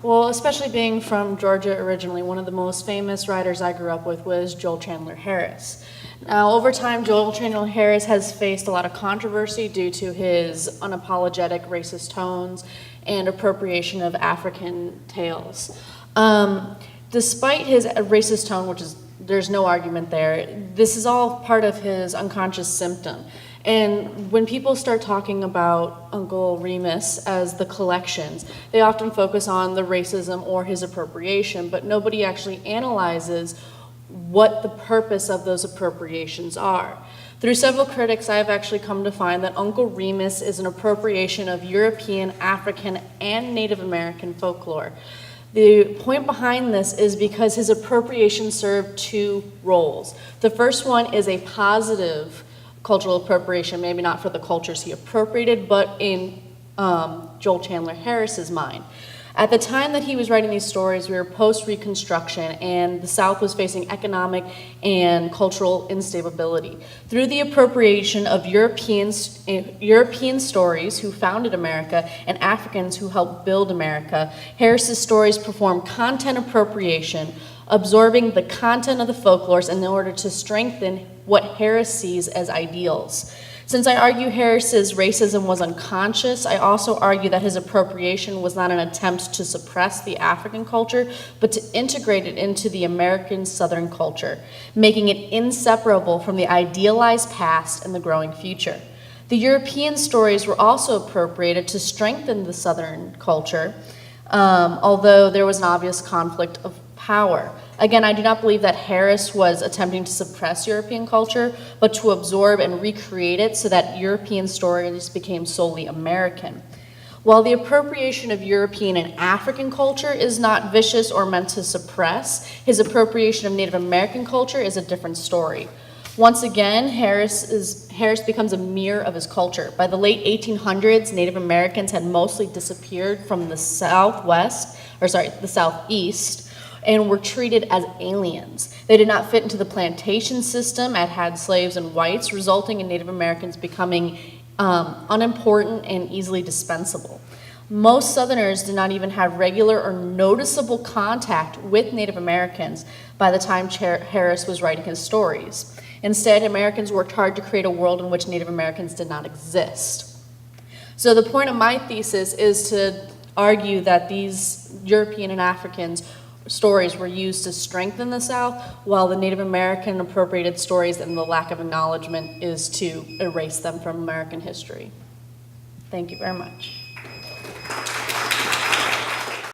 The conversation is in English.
Well, especially being from Georgia originally, one of the most famous writers I grew up with was Joel Chandler Harris. Now, over time, Joel Chandler Harris has faced a lot of controversy due to his unapologetic racist tones and appropriation of African tales. Despite his racist tone, which is there's no argument there, this is all part of his unconscious symptom. And when people start talking about Uncle Remus as the collections, they often focus on the racism or his appropriation, but nobody actually analyzes what the purpose of those appropriations are. Through several critics, I have actually come to find that Uncle Remus is an appropriation of European, African, and Native American folklore. The point behind this is because his appropriation served two roles. The first one is a positive cultural appropriation, maybe not for the cultures he appropriated, but in Joel Chandler Harris's mind. At the time that he was writing these stories, we were post-Reconstruction, and the South was facing economic and cultural instability. Through the appropriation of European stories who founded America and Africans who helped build America, Harris's stories perform content appropriation, absorbing the content of the folklores in order to strengthen what Harris sees as ideals. Since I argue Harris's racism was unconscious, I also argue that his appropriation was not an attempt to suppress the African culture, but to integrate it into the American Southern culture, making it inseparable from the idealized past and the growing future. The European stories were also appropriated to strengthen the Southern culture, although there was an obvious conflict of power. Again, I do not believe that Harris was attempting to suppress European culture, but to absorb and recreate it so that European stories became solely American. While the appropriation of European and African culture is not vicious or meant to suppress, his appropriation of Native American culture is a different story. Once again, Harris becomes a mirror of his culture. By the late 1800s, Native Americans had mostly disappeared from the Southeast, and were treated as aliens. They did not fit into the plantation system and had slaves and whites, resulting in Native Americans becoming unimportant and easily dispensable. Most Southerners did not even have regular or noticeable contact with Native Americans by the time Harris was writing his stories. Instead, Americans worked hard to create a world in which Native Americans did not exist. So the point of my thesis is to argue that these European and Africans stories were used to strengthen the South, while the Native American appropriated stories and the lack of acknowledgement is to erase them from American history. Thank you very much.